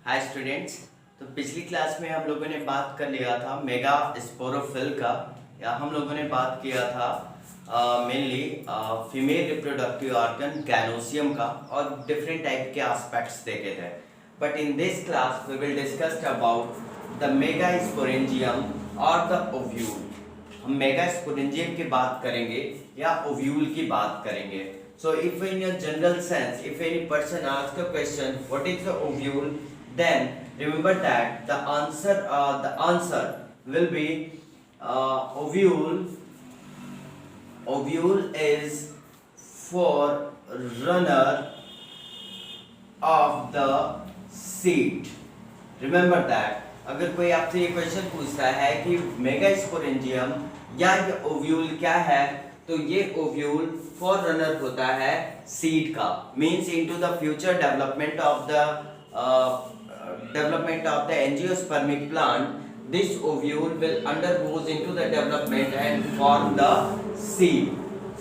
Hi students. तो पिछली class में हम लोगों ने बात कर लिया था मेगा स्पोरोफिल का, या हम लोगों ने बात किया था mainly female reproductive organ gynoecium का और डिफरेंट टाइप के एस्पेक्ट्स देखे थे। But in this class we will discuss about the megasporangium और द ओव्यूल। हम मेगा स्पोरेंजियम की बात करेंगे या ओव्यूल की बात करेंगे। So if in a general sense, if any person asks a question, what is the ovule? Then remember that the answer will be ovule. Ovule is for runner of the seed. Remember that. अगर कोई आपसे ये question पूछता है कि mega sporangium या ये ovule क्या है, तो ये ओव्यूल फॉर रनर होता है सीड का, means into the future development of the angiospermic plant. This ovule will undergoes into the development and form the seed.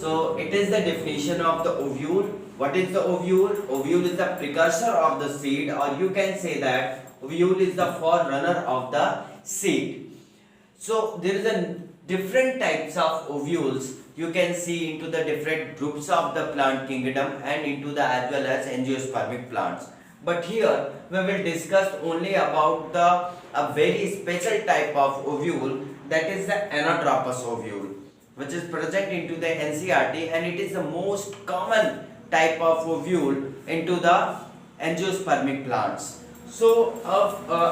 So it is the definition of the ovule. What is the ovule? Ovule is the precursor of the seed, or you can say that ovule is the forerunner of the seed. So there is a different types of ovules you can see into the different groups of the plant kingdom and into the as well as angiospermic plants. But here we will discuss only about the a very special type of ovule, that is the anatropous ovule, which is present into the NCERT, and it is the most common type of ovule into the angiospermic plants. So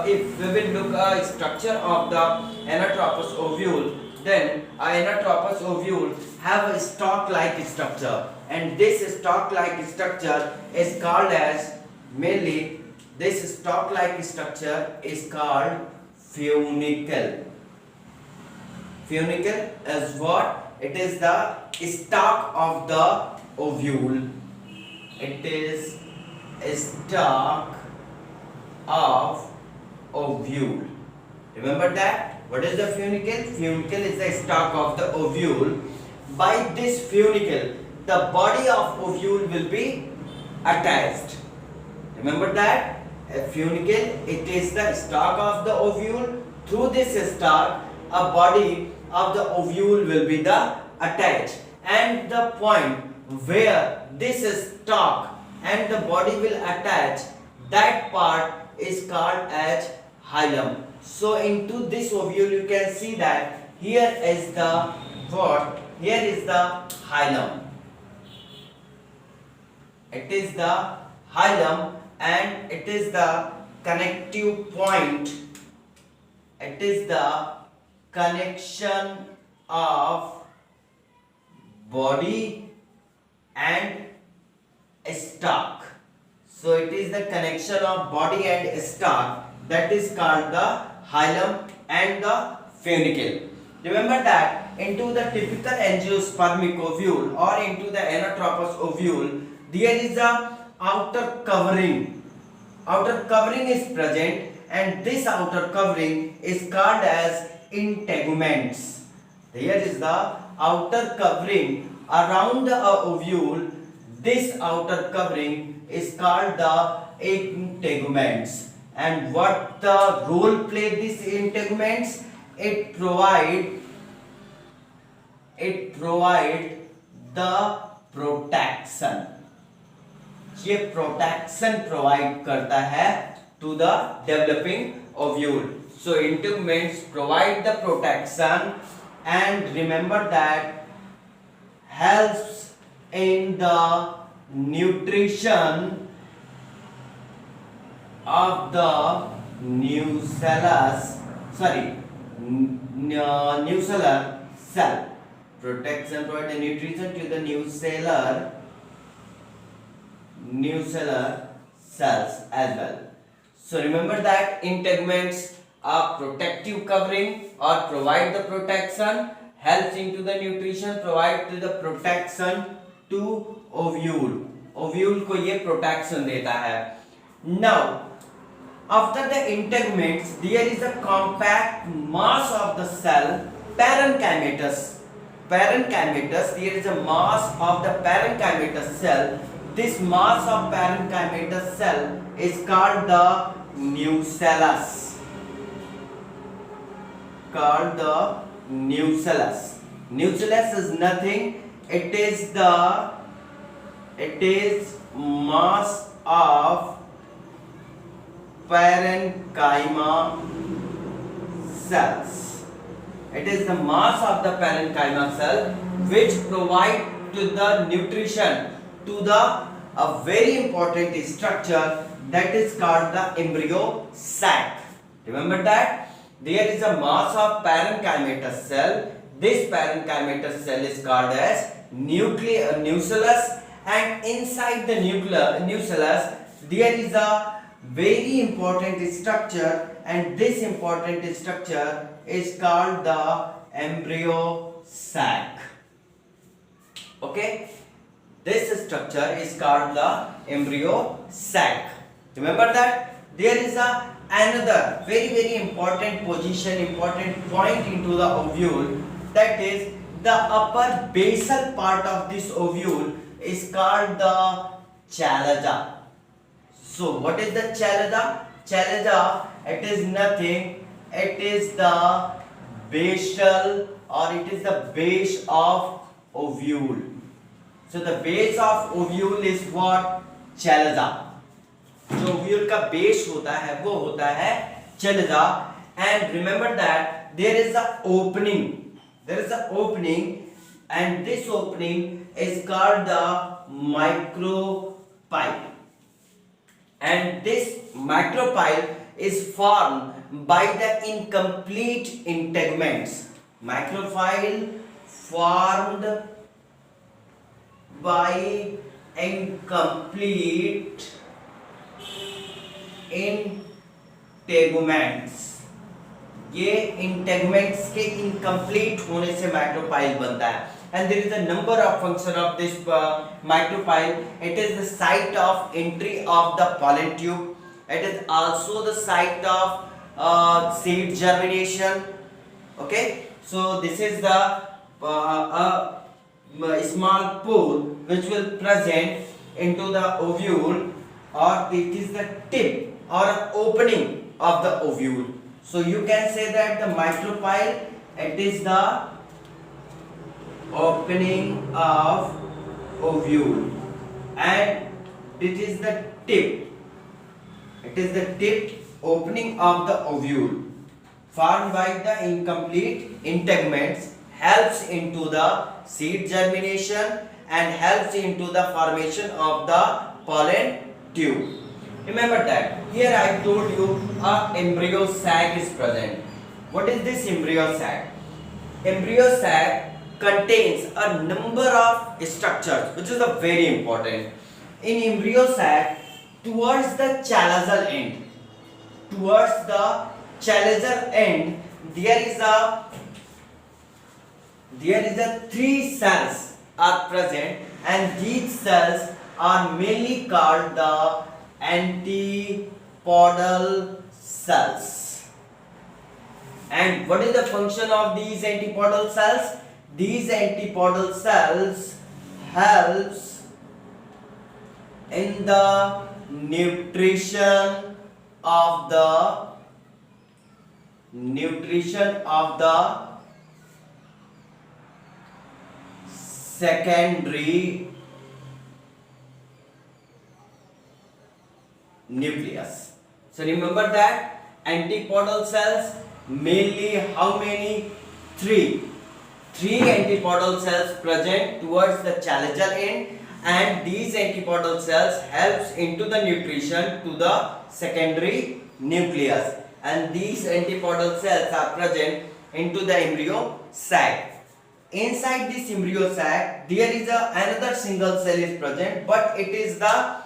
if we will look at structure of the anatropous ovule, then anatropous ovule have a stalk-like structure, and this stalk-like structure is called as mainly this stalk-like structure is called funicle. Funicle is what? It is the stalk of the ovule. It is a stalk of ovule. Remember that? What is the funicle? Funicle is the stalk of the ovule. By this funicle, the body of ovule will be attached. Remember that? A funicle, it is the stalk of the ovule. Through this stalk, a body of the ovule will be the attached, and the point where this stalk and the body will attach, that part is called as hilum. So into this ovule you can see that here is the what? Here is the hilum. It is the hilum, and it is the connective point. It is the connection of body and stalk. So it is the connection of body and stalk, that is called the hilum and the funicle. Remember that into the typical angiospermic ovule or into the anatropous ovule, there is a outer covering. Outer covering is present, and this outer covering is called as integuments. There is the outer covering around the ovule. This outer covering is called the integuments. And what the role play these integuments? It provide the protection. ये protection provide करता है to the developing ovule. So integuments provide the protection, and remember that helps in the nutrition of the nucellus cell. Protection provide the nutrition to the nucellar cells as well. So remember that integuments are protective covering or provide the protection, helps into the nutrition, provide to the protection to ovule. Ovule को ये protection देता है. Now after the integuments, there is a compact mass of the cell, parenchymatous. There is a mass of the parenchymatous cell. This mass of parenchymatous cell is called the nucellus. Called the nucellus. Nucellus is nothing. It is mass of parenchyma cells. It is the mass of the parenchyma cell which provide to the nutrition to the a very important structure that is called the embryo sac. Remember that there is a mass of parenchymatous cell. This parenchymatous cell is called as nucellus, and inside the nucellus there is a very important structure, and this important structure is called the embryo sac. Okay, this structure is called the embryo sac. Remember that there is another very important position, important point into the ovule, that is the upper basal part of this ovule is called the chalaza. So what is the chalaza? Chalaza, it is nothing, it is the basal, or it is the base of ovule. So the base of ovule is what? Chalaza. जो ovule का base होता है वो होता है chalaza. And remember that there is a opening, and this opening is called the micropyle, and this micropyle is formed by the incomplete integuments. Micropyle formed by incomplete integuments. ये integuments के incomplete होने से micropyle बनता है. And there is a number of function of this micropyle. It is the site of entry of the pollen tube. It is also the site of seed germination. Okay, so this is the small pore which will present into the ovule, or it is the tip or opening of the ovule. So you can say that the micropyle, it is the opening of ovule, and it is the tip. It is the tip opening of the ovule formed by the incomplete integuments, helps into the seed germination and helps into the formation of the pollen tube. Remember that here I told you a embryo sac is present. What is this embryo sac? Embryo sac contains a number of structures which is a very important. In embryo sac, towards the chalazal end, there is a three cells are present, and these cells are mainly called the antipodal cells. And what is the function of these antipodal cells? These antipodal cells helps in the nutrition of the secondary nucleus. So remember that antipodal cells mainly how many? Three antipodal cells present towards the chalazal end, and these antipodal cells helps into the nutrition to the secondary nucleus, and these antipodal cells are present into the embryo sac. Inside this embryo sac there is another single cell is present, but it is the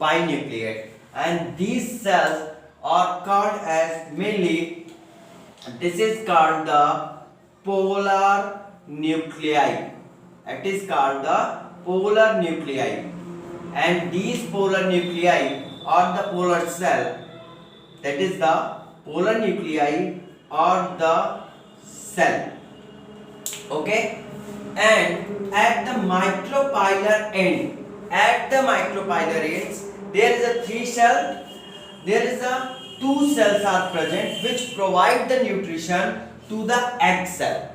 binucleate, and these cells are called as mainly, this is called the polar nuclei. It is called the polar nuclei, and these polar nuclei are the polar cell, that is the polar nuclei or the cell. Okay, and at the micropylar ends, there is a three cell there is a two cells are present which provide the nutrition to the egg cell.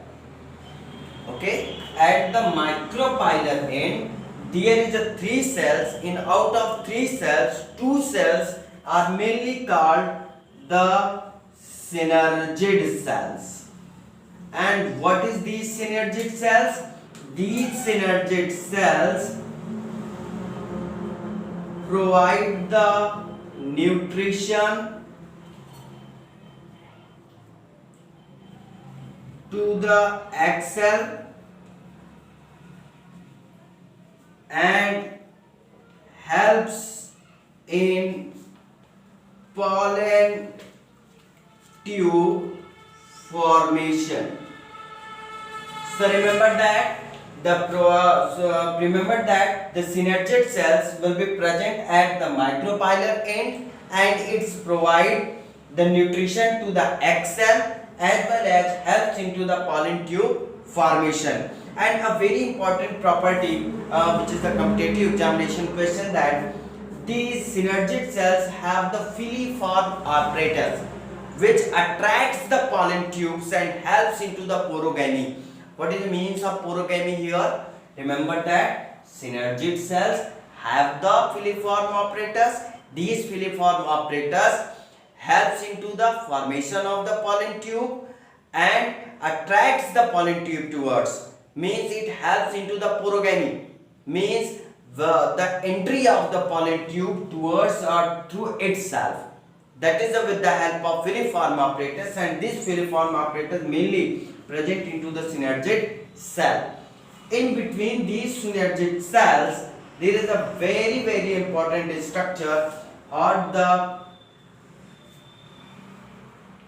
Okay, at the micropylar end there is a three cells. In out of three cells, two cells are mainly called the synergid cells. And what is these synergid cells? These synergid cells provide the nutrition to the egg cell and helps in pollen tube formation. So remember that the synergid cells will be present at the micropylar end and it's provide the nutrition to the egg cell as well as helps into the pollen tube formation. And a very important property which is the competitive examination question, that these synergid cells have the filiform apparatus which attracts the pollen tubes and helps into the porogamy. What is the means of porogamy here? Remember that synergid cells have the filiform apparatus. These filiform apparatus helps into the formation of the pollen tube and attracts the pollen tube towards. Means it helps into the porogamy. Means the entry of the pollen tube towards or through itself. That is with the help of filiform apparatus, and this filiform apparatus mainly present into the synergid cell. In between these synergid cells, there is a very important structure or the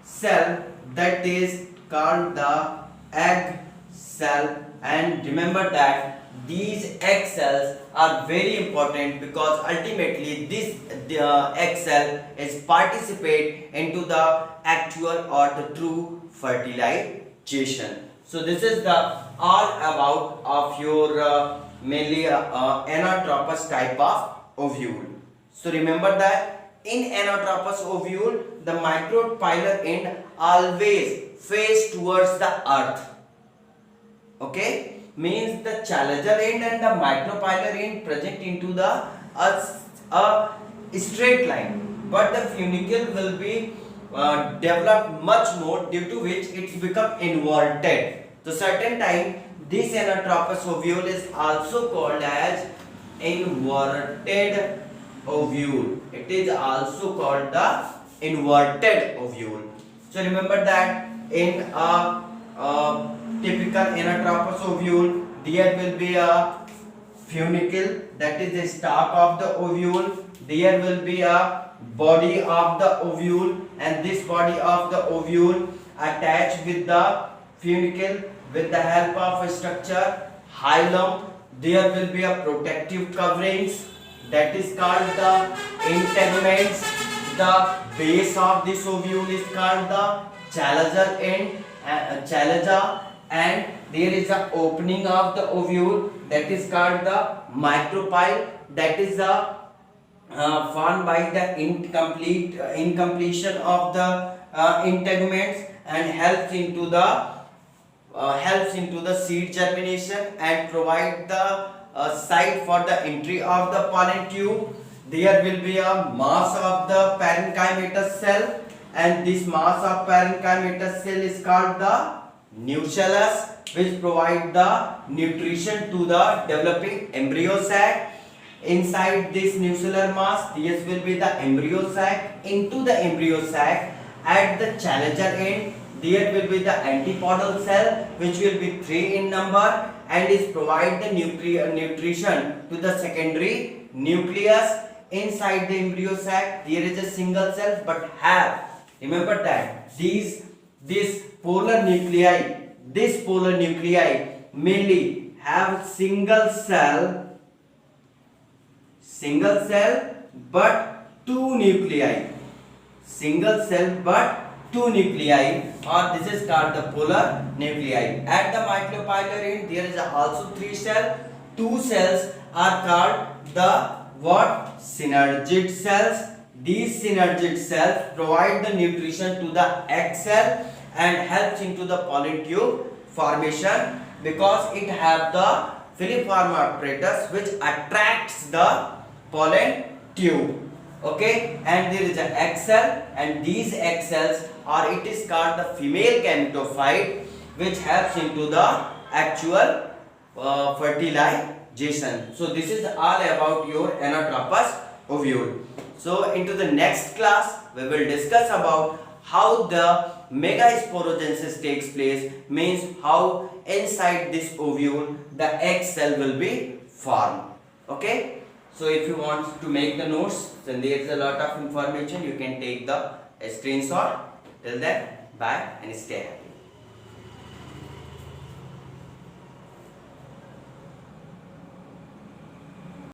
cell that is called the egg cell. And remember that these egg cells are very important because ultimately this egg cell is participate into the actual or the true fertilization. So this is the all about of your mainly anatropous type of ovule. So remember that in anatropous ovule the micropylar end always face towards the earth. Okay, means the chalager end and the micropylar end present into the a straight line, but the funicle will be developed much more, due to which it's become inverted. So certain time this anatropous ovule is also called as inverted ovule. It is also called the inverted ovule. So remember that in a typical anatropous ovule there will be a funicle, that is the stalk of the ovule. There will be a body of the ovule, and this body of the ovule attached with the funicle with the help of a structure hilum. There will be a protective coverings, that is called the integuments. The base of this ovule is called the chalager end, chalaza, and there is a opening of the ovule, that is called the micropyle, that is the formed by the incompletion of the integuments and helps into the seed germination and provide the site for the entry of the pollen tube. There will be a mass of the parenchymatous cell, and this mass of parenchymatous cell is called the nucellus, which provide the nutrition to the developing embryo sac. Inside this nucellar mass, this will be the embryo sac. Into the embryo sac, at the chalager end, there will be the antipodal cell, which will be 3 in number, and is provide the nutrition to the secondary nucleus. Inside the embryo sac, there is a single cell, but have, remember that this polar nuclei mainly have single cell but two nuclei. Single cell but two nuclei, or this is called the polar nuclei. At the micropylar end there is also 3 cells. 2 cells are called the what? Synergid cells. These synergid cells provide the nutrition to the egg cell and helps into the pollen tube formation because it have the filiform apparatus which attracts the pollen tube. Okay, and there is an egg cell, and these egg cells or it is called the female gametophyte, which helps into the actual fertilization. So this is all about your anatropous ovule. So into the next class we will discuss about how the megasporogenesis takes place, means how inside this ovule the egg cell will be formed. Okay, so if you want to make the notes, then there is a lot of information, you can take the screenshot. Till then, bye and stay happy.